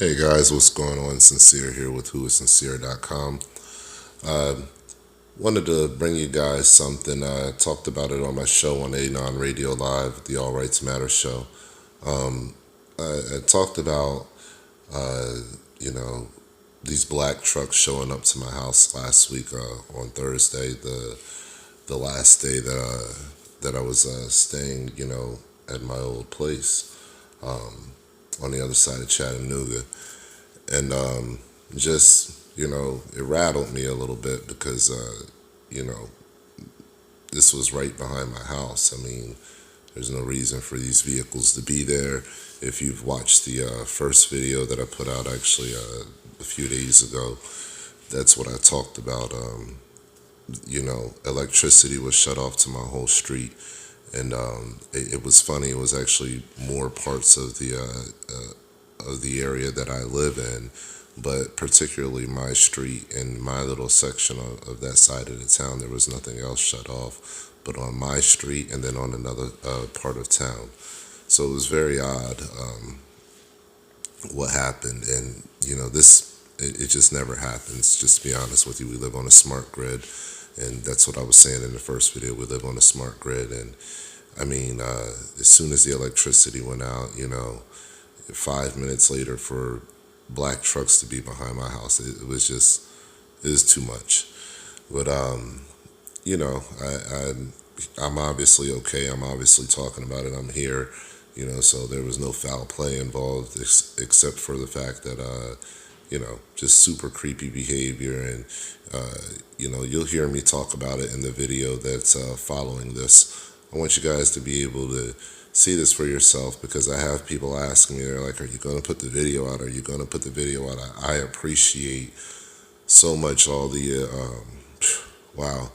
Hey guys, what's going on? Sincere here with whoissincere.com. Uh, Wanted to bring you guys something. I talked about it on my show on Anon Radio Live, the All Rights Matter show. Um, I talked about, uh, you know, these black trucks showing up to my house last week on Thursday, the last day that I was staying, at my old place on the other side of Chattanooga. And just it rattled me a little bit because you know this was right behind my house. I mean, there's no reason for these vehicles to be there. If you've watched the first video that I put out actually a few days ago, that's what I talked about. Electricity was shut off to my whole street, and it was funny. It was actually more parts of the area that I live in, but particularly my street and my little section of that side of the town, there was nothing else shut off but on my street and then on another part of town. So it was very odd what happened, and it just never happens. Just to be honest with you, we live on a smart grid, and that's what I was saying in the first video. We live on a smart grid, and I mean, as soon as the electricity went out, 5 minutes later for black trucks to be behind my house, it was too much. But I'm obviously okay. I'm obviously talking about it. I'm here, so there was no foul play involved except for the fact that just super creepy behavior, and you'll hear me talk about it in the video that's following this. I want you guys to be able to see this for yourself, because I have people asking me, they're like, are you going to put the video out? Are you going to put the video out? I appreciate so much all the, wow,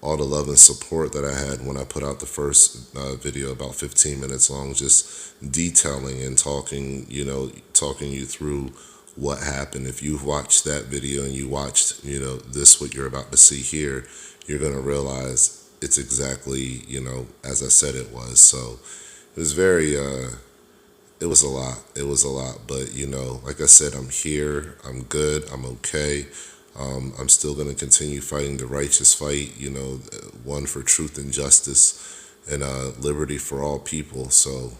all the love and support that I had when I put out the first video, about 15 minutes long, just detailing and talking you through what happened. If you've watched that video and you watched, what you're about to see here, you're going to realize it's exactly, as I said it was. So it was it was a lot. It was a lot. But, like I said, I'm here. I'm good. I'm okay. I'm still going to continue fighting the righteous fight, one for truth and justice and liberty for all people. So,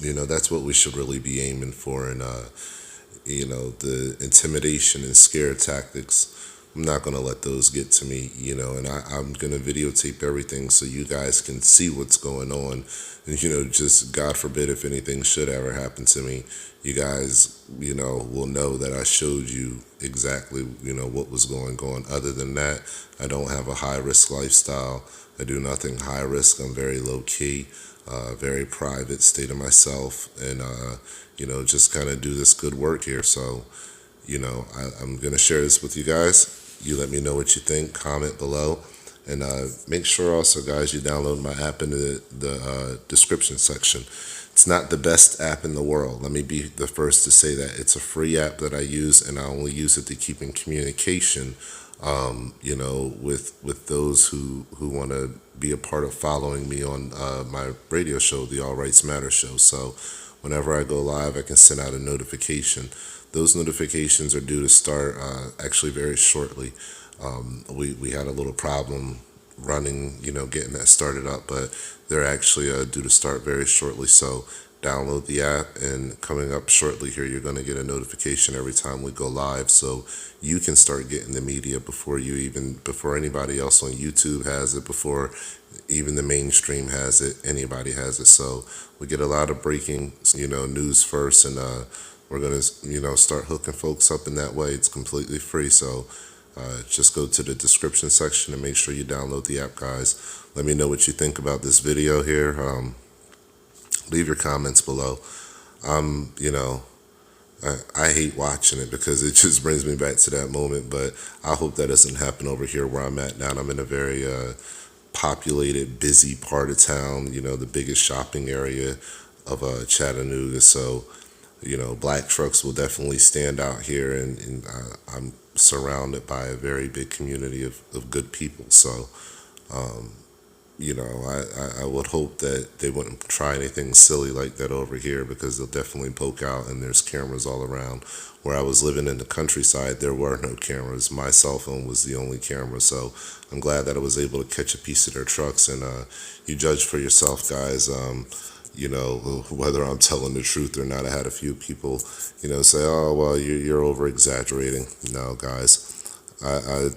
that's what we should really be aiming for. And, the intimidation and scare tactics, I'm not going to let those get to me, and I'm going to videotape everything so you guys can see what's going on. And, just God forbid if anything should ever happen to me, you guys, will know that I showed you exactly, what was going on. Other than that, I don't have a high risk lifestyle. I do nothing high risk. I'm very low key, very private, stay to myself, and, just kind of do this good work here. So, I'm going to share this with you guys. You let me know what you think, comment below, and make sure also, guys, you download my app in the description section. It's not the best app in the world. Let me be the first to say that. It's a free app that I use, and I only use it to keep in communication, with those who want to be a part of following me on my radio show, the All Rights Matter show. So whenever I go live, I can send out a notification. Those notifications are due to start actually very shortly. We had a little problem running, getting that started up, but they're actually due to start very shortly. So download the app, and coming up shortly here, you're going to get a notification every time we go live, so you can start getting the media before anybody else on YouTube has it, before even the mainstream has it, anybody has it. So we get a lot of breaking, news first, and we're going to, start hooking folks up in that way. It's completely free. So just go to the description section and make sure you download the app, guys. Let me know what you think about this video here. Leave your comments below. I hate watching it because it just brings me back to that moment, but I hope that doesn't happen over here where I'm at now. I'm in a very populated, busy part of town, the biggest shopping area of Chattanooga. So, black trucks will definitely stand out here, and I'm surrounded by a very big community of good people. So, I would hope that they wouldn't try anything silly like that over here, because they'll definitely poke out, and there's cameras all around. Where I was living in the countryside, there were no cameras. My cell phone was the only camera, so I'm glad that I was able to catch a piece of their trucks. And you judge for yourself, guys. Whether I'm telling the truth or not. I had a few people, say, "Oh, well, you're over exaggerating." No, guys, I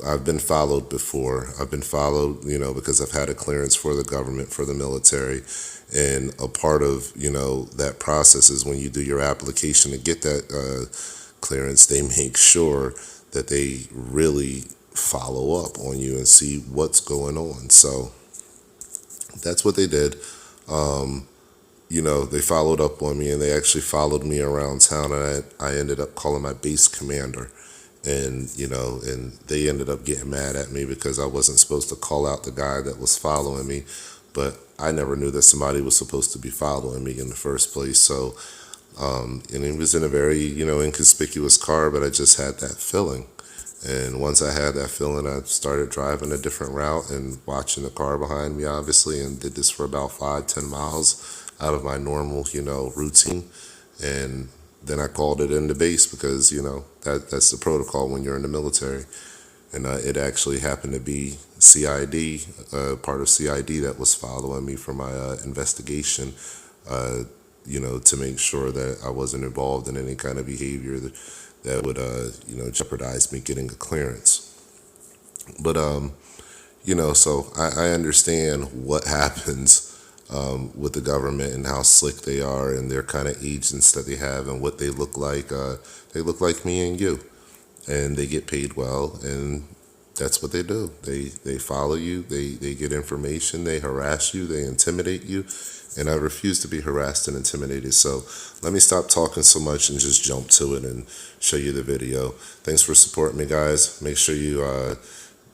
I've been followed before. I've been followed, because I've had a clearance for the government, for the military. And a part of, that process is when you do your application to get that clearance, they make sure that they really follow up on you and see what's going on. So that's what they did. They followed up on me, and they actually followed me around town, and I ended up calling my base commander. And they ended up getting mad at me because I wasn't supposed to call out the guy that was following me, but I never knew that somebody was supposed to be following me in the first place. So, and he was in a very, inconspicuous car, but I just had that feeling. And once I had that feeling, I started driving a different route and watching the car behind me, obviously, and did this for about 5-10 miles out of my normal, routine. And then I called it into base because, that's the protocol when you're in the military. And it actually happened to be CID, part of CID that was following me for my investigation, to make sure that I wasn't involved in any kind of behavior that would, jeopardize me getting a clearance. But, so I understand what happens with the government and how slick they are and their kind of agents that they have and what they look like. They look like me and you, and they get paid well, and that's what they do. They follow you, they get information, they harass you, they intimidate you, and I refuse to be harassed and intimidated. So let me stop talking so much and just jump to it and show you the video. Thanks for supporting me, guys. Make sure you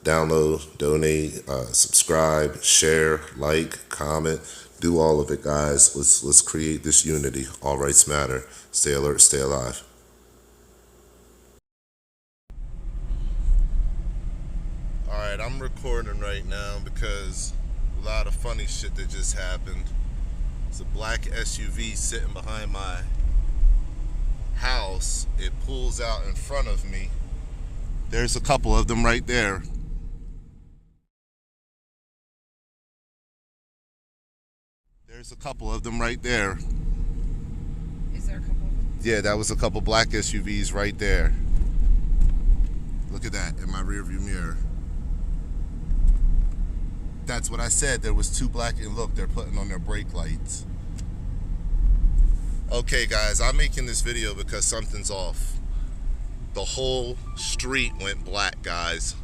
download, donate, subscribe, share, like, comment. Do all of it, guys. Let's create this unity. All rights matter. Stay alert, stay alive. All right, I'm recording right now because a lot of funny shit that just happened. It's a black SUV sitting behind my house. It pulls out in front of me. There's a couple of them right there. There's a couple of them right there. Is there a couple of them? Yeah, that was a couple black SUVs right there. Look at that in my rearview mirror. That's what I said. There was two black, and look, they're putting on their brake lights. Okay, guys, I'm making this video because something's off. The whole street went black, guys.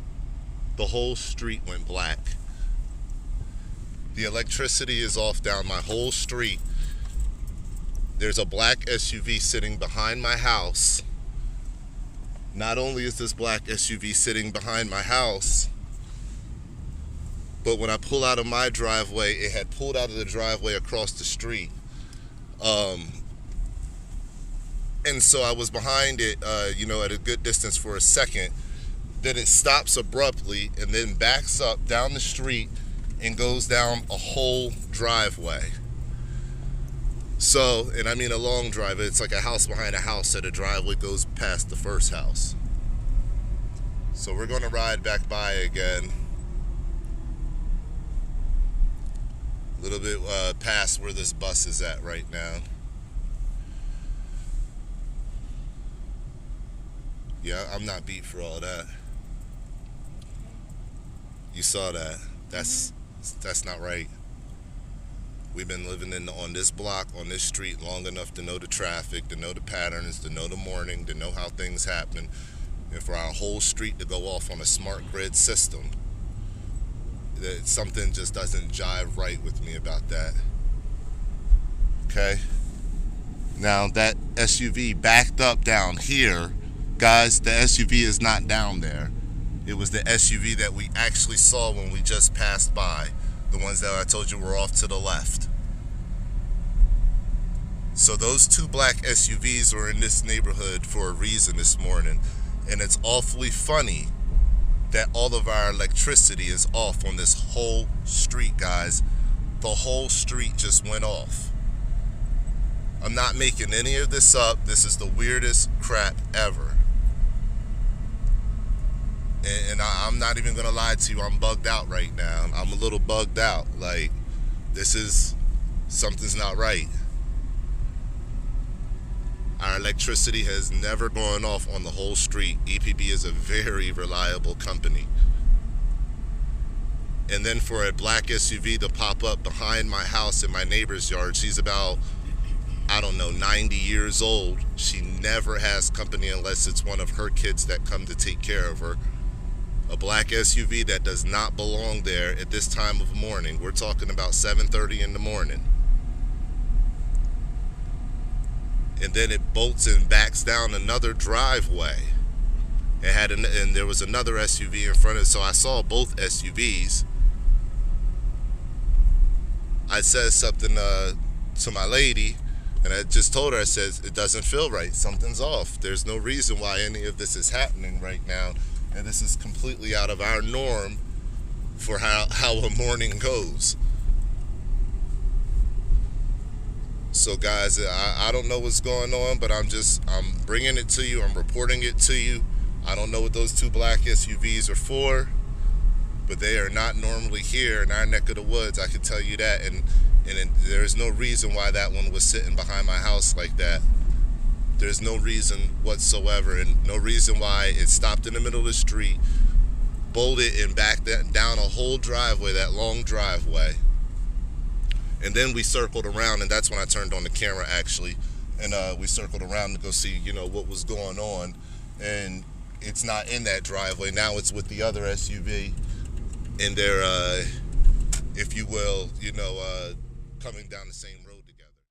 The whole street went black. The electricity is off down my whole street. There's a black SUV sitting behind my house. Not only is this black SUV sitting behind my house, but when I pull out of my driveway, it had pulled out of the driveway across the street. And so I was behind it, at a good distance for a second. Then it stops abruptly and then backs up down the street and goes down a whole driveway. So, and I mean a long driveway. It's like a house behind a house, so the driveway goes past the first house. So we're gonna ride back by again. A little bit past where this bus is at right now. Yeah, I'm not beat for all that. You saw that. That's not right. We've been living on this block, on this street long enough to know the traffic, to know the patterns, to know the morning, to know how things happen, and for our whole street to go off on a smart grid system. Something just doesn't jive right with me about that. Okay? Now that SUV backed up down here. Guys, the SUV is not down there. It was the SUV that we actually saw when we just passed by. The ones that I told you were off to the left. So those two black SUVs were in this neighborhood for a reason this morning. And it's awfully funny that all of our electricity is off on this whole street, guys. The whole street just went off. I'm not making any of this up. This is the weirdest crap ever. And I'm not even gonna lie to you, I'm bugged out right now. I'm a little bugged out. Like, something's not right. Our electricity has never gone off on the whole street. EPB is a very reliable company. And then for a black SUV to pop up behind my house in my neighbor's yard, she's about, I don't know, 90 years old. She never has company unless it's one of her kids that come to take care of her. A black SUV that does not belong there at this time of morning. We're talking about 7:30 in the morning. And then it bolts and backs down another driveway. And there was another SUV in front of it, so I saw both SUVs. I said something to my lady, and I just told her, I said, it doesn't feel right. Something's off. There's no reason why any of this is happening right now. And this is completely out of our norm for how a morning goes. So guys, I don't know what's going on, but I'm bringing it to you. I'm reporting it to you. I don't know what those two black SUVs are for, but they are not normally here in our neck of the woods. I can tell you that. And there's no reason why that one was sitting behind my house like that. There's no reason whatsoever, and no reason why it stopped in the middle of the street, bolted and backed down a whole driveway, that long driveway. And then we circled around, and that's when I turned on the camera, actually. And we circled around to go see, what was going on. And it's not in that driveway. Now it's with the other SUV. And they're, if you will, coming down the same road together.